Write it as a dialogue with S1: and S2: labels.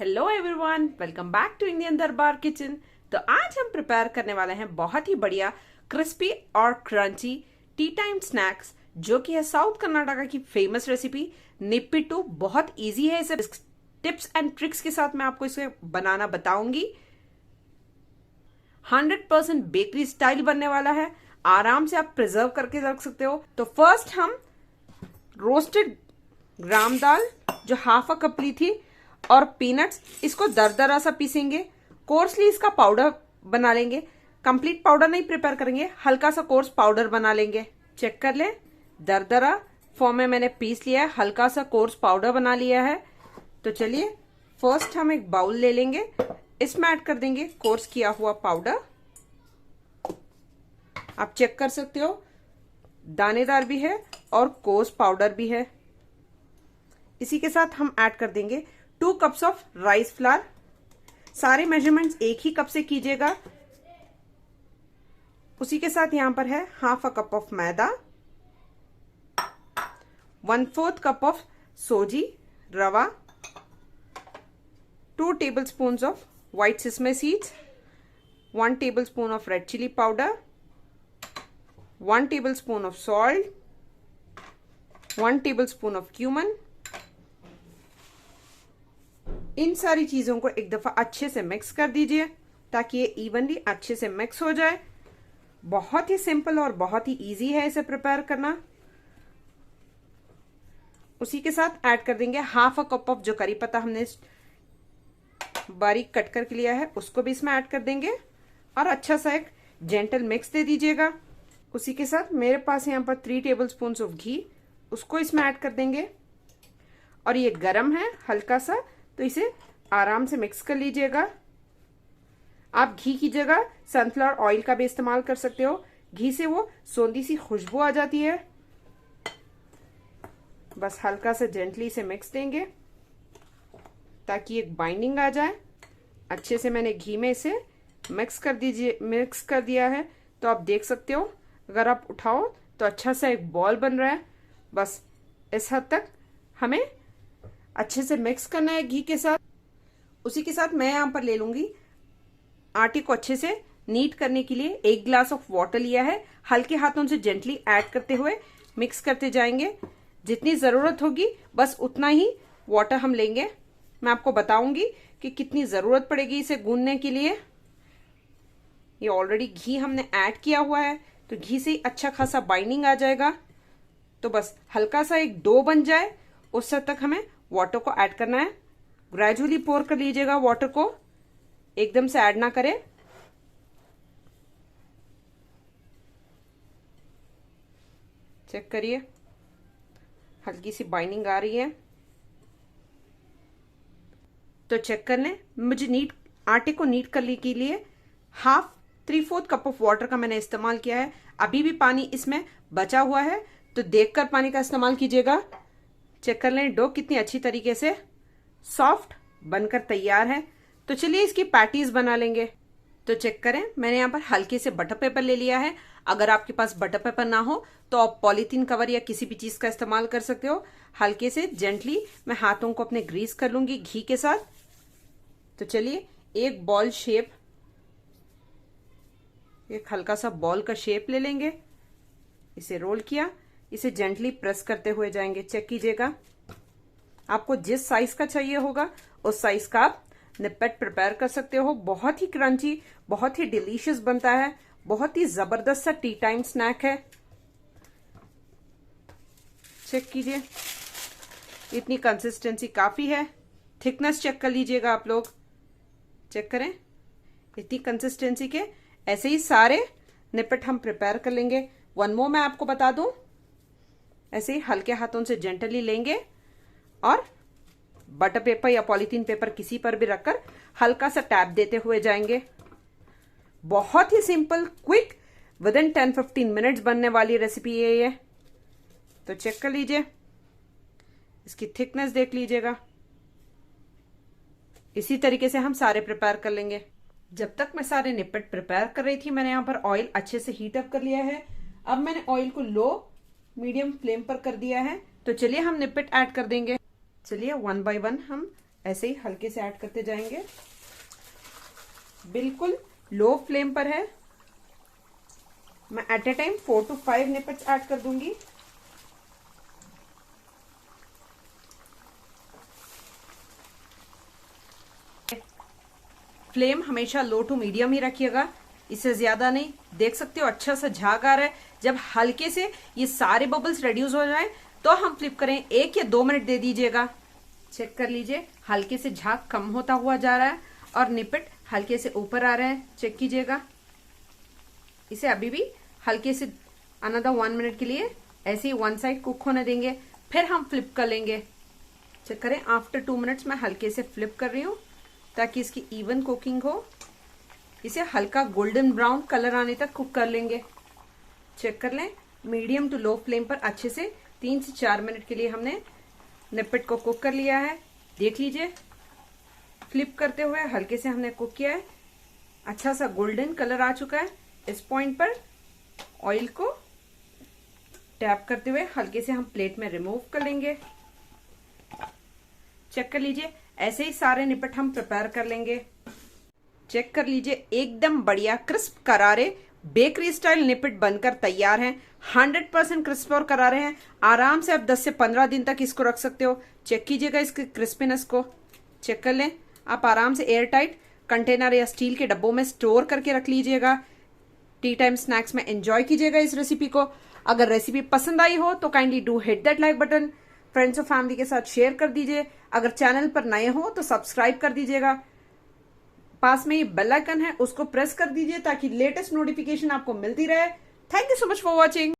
S1: Hello everyone, welcome back to Indian Darbar kitchen. तो आज हम प्रिपेयर करने वाले हैं बहुत ही बढ़िया क्रिस्पी और क्रंची टी टाइम स्नैक्स, जो कि है साउथ कर्नाटका की फेमस रेसिपी निप्पिट्टू। बहुत इजी है, इसे टिप्स एंड ट्रिक्स के साथ मैं आपको इसे बनाना बताऊंगी। 100% बेकरी स्टाइल बनने वाला है, आराम से आप प्रिजर्व करके रख सकते हो। तो फर्स्ट हम रोस्टेड ग्राम दाल जो हाफ अ कप ली थी और पीनट्स, इसको दरदरा सा पीसेंगे। कोर्सली इसका पाउडर बना लेंगे, कंप्लीट पाउडर नहीं प्रिपेयर करेंगे, हल्का सा कोर्स पाउडर बना लेंगे। चेक कर ले, दरदरा फॉर्म में मैंने पीस लिया है, हल्का सा कोर्स पाउडर बना लिया है। तो चलिए फर्स्ट हम एक बाउल ले लेंगे, इसमें ऐड कर देंगे कोर्स किया हुआ पाउडर। आप चेक कर सकते हो, दानेदार भी है और कोर्स पाउडर भी है। इसी के साथ हम ऐड कर देंगे 2 कप्स ऑफ राइस फ्लावर। सारे मेजरमेंट्स एक ही कप से कीजिएगा। उसी के साथ यहां पर है half a cup of maida, 1/4 cup of sooji रवा, 2 tablespoons of white sesame seeds, 1 tablespoon of red chili powder, 1 tablespoon of salt, 1 tablespoon of cumin। इन सारी चीजों को एक दफा अच्छे से मिक्स कर दीजिए ताकि ये इवनली अच्छे से मिक्स हो जाए। बहुत ही सिंपल और बहुत ही इजी है इसे प्रिपेयर करना। उसी के साथ ऐड कर देंगे हाफ अ कप ऑफ जो करी पत्ता हमने बारीक कट करके लिया है, उसको भी इसमें ऐड कर देंगे और अच्छा सा एक जेंटल मिक्स दे दीजिएगा। उसी के साथ मेरे पास यहाँ पर 3 tablespoons ऑफ घी, उसको इसमें ऐड कर देंगे। और ये गरम है हल्का सा, तो इसे आराम से मिक्स कर लीजिएगा। आप घी की जगह सनफ्लावर ऑयल का भी इस्तेमाल कर सकते हो, घी से वो सोंधी सी खुशबू आ जाती है। बस हल्का सा जेंटली इसे मिक्स देंगे ताकि एक बाइंडिंग आ जाए। अच्छे से मैंने घी में इसे मिक्स कर दिया है। तो आप देख सकते हो, अगर आप उठाओ तो अच्छा सा एक बॉल बन रहा है। बस इस हद तक हमें अच्छे से मिक्स करना है घी के साथ। उसी के साथ मैं यहां पर ले लूंगी आटे को अच्छे से नीट करने के लिए 1 ग्लास ऑफ वाटर लिया है। हल्के हाथों से जेंटली ऐड करते हुए मिक्स करते जाएंगे। जितनी जरूरत होगी बस उतना ही वाटर हम लेंगे। मैं आपको बताऊंगी कि कितनी जरूरत पड़ेगी इसे गूंदने के लिए। ये ऑलरेडी घी हमने ऐड किया हुआ है, तो घी से ही अच्छा खासा बाइंडिंग आ जाएगा। तो बस हल्का सा एक डो बन जाए उस हद तक हमें वाटर को ऐड करना है। ग्रेजुअली पोर कर लीजिएगा वाटर को, एकदम से ऐड ना करें। चेक करिए, हल्की सी बाइंडिंग आ रही है। तो चेक कर लें, मुझे आटे को नीट करने के लिए 3/4 कप ऑफ वाटर का मैंने इस्तेमाल किया है। अभी भी पानी इसमें बचा हुआ है, तो देखकर पानी का इस्तेमाल कीजिएगा। चेक कर लें डो कितनी अच्छी तरीके से सॉफ्ट बनकर तैयार है। तो चलिए इसकी पैटीज बना लेंगे। तो चेक करें, मैंने यहाँ पर हल्के से बटर पेपर ले लिया है। अगर आपके पास बटर पेपर ना हो तो आप पॉलीथीन कवर या किसी भी चीज का इस्तेमाल कर सकते हो। हल्के से जेंटली मैं हाथों को अपने ग्रीस कर लूंगी घी के साथ। तो चलिए एक बॉल शेप, एक हल्का सा बॉल का शेप ले लेंगे। इसे रोल किया, इसे जेंटली प्रेस करते हुए जाएंगे। चेक कीजिएगा, आपको जिस साइज का चाहिए होगा उस साइज का आप निप्पेट प्रिपेयर कर सकते हो। बहुत ही क्रंची, बहुत ही डिलीशियस बनता है, बहुत ही जबरदस्त सा टी टाइम स्नैक है। चेक कीजिए, इतनी कंसिस्टेंसी काफी है। थिकनेस चेक कर लीजिएगा आप लोग, चेक करें इतनी कंसिस्टेंसी के। ऐसे ही सारे निप्पेट हम प्रिपेयर कर लेंगे। वन मोर मैं आपको बता दूं, ऐसे ही हल्के हाथों से जेंटली लेंगे और बटर पेपर या पॉलीथीन पेपर किसी पर भी रखकर हल्का सा टैप देते हुए जाएंगे। बहुत ही सिंपल, क्विक, विदिन 10-15 मिनट्स बनने वाली रेसिपी है ये। तो चेक कर लीजिए, इसकी थिकनेस देख लीजिएगा। इसी तरीके से हम सारे प्रिपेयर कर लेंगे। जब तक मैं सारे निप्पेट प्रिपेयर कर रही थी, मैंने यहाँ पर ऑयल अच्छे से हीट अप कर लिया है। अब मैंने ऑयल को लो मीडियम फ्लेम पर कर दिया है। तो चलिए हम निप्पेट ऐड कर देंगे। चलिए 1 बाय 1 हम ऐसे ही हल्के से ऐड करते जाएंगे। बिल्कुल लो फ्लेम पर है। मैं एट ए टाइम 4 to 5 निपट्स ऐड कर दूंगी। फ्लेम हमेशा लो टू मीडियम ही रखिएगा, इससे ज्यादा नहीं। देख सकते हो अच्छा सा झाग आ रहा है। जब हल्के से ये सारे बबल्स रिड्यूस हो जाए तो हम फ्लिप करें। 1 या 2 मिनट दे दीजिएगा। चेक कर लीजिए, हल्के से झाग कम होता हुआ जा रहा है और निपट हल्के से ऊपर आ रहे हैं। चेक कीजिएगा। इसे अभी भी हल्के से अनदर 1 मिनट के लिए ऐसे ही वन साइड कुक होने देंगे, फिर हम फ्लिप कर लेंगे। चेक करें, आफ्टर 2 मिनट्स मैं हल्के से फ्लिप कर रही हूँ ताकि इसकी इवन कुकिंग हो। इसे हल्का गोल्डन ब्राउन कलर आने तक कुक कर लेंगे। चेक कर लें, मीडियम टू लो फ्लेम पर अच्छे से 3 से 4 मिनट के लिए हमने निपट को कुक कर लिया है। देख लीजिए, फ्लिप करते हुए हल्के से हमने कुक किया है। अच्छा सा गोल्डन कलर आ चुका है। इस पॉइंट पर ऑयल को टैप करते हुए हल्के से हम प्लेट में रिमूव कर लेंगे। चेक कर लीजिए, ऐसे ही सारे निपट हम प्रिपेयर कर लेंगे। चेक कर लीजिए, एकदम बढ़िया क्रिस्प करारे बेकरी स्टाइल निपट बनकर तैयार हैं। 100% क्रिस्प और करारे हैं। आराम से आप 10 से 15 दिन तक इसको रख सकते हो। चेक कीजिएगा इसकी क्रिस्पीनेस को। चेक कर लें, आप आराम से एयर टाइट कंटेनर या स्टील के डब्बों में स्टोर करके रख लीजिएगा। टी टाइम स्नैक्स में एंजॉय कीजिएगा इस रेसिपी को। अगर रेसिपी पसंद आई हो तो kindly do hit that like button. Friends और फैमिली के साथ शेयर कर दीजिए। अगर चैनल पर नए हो तो सब्सक्राइब कर दीजिएगा। पास में ये बेल आइकन है, उसको प्रेस कर दीजिए ताकि लेटेस्ट नोटिफिकेशन आपको मिलती रहे। Thank you so much for watching.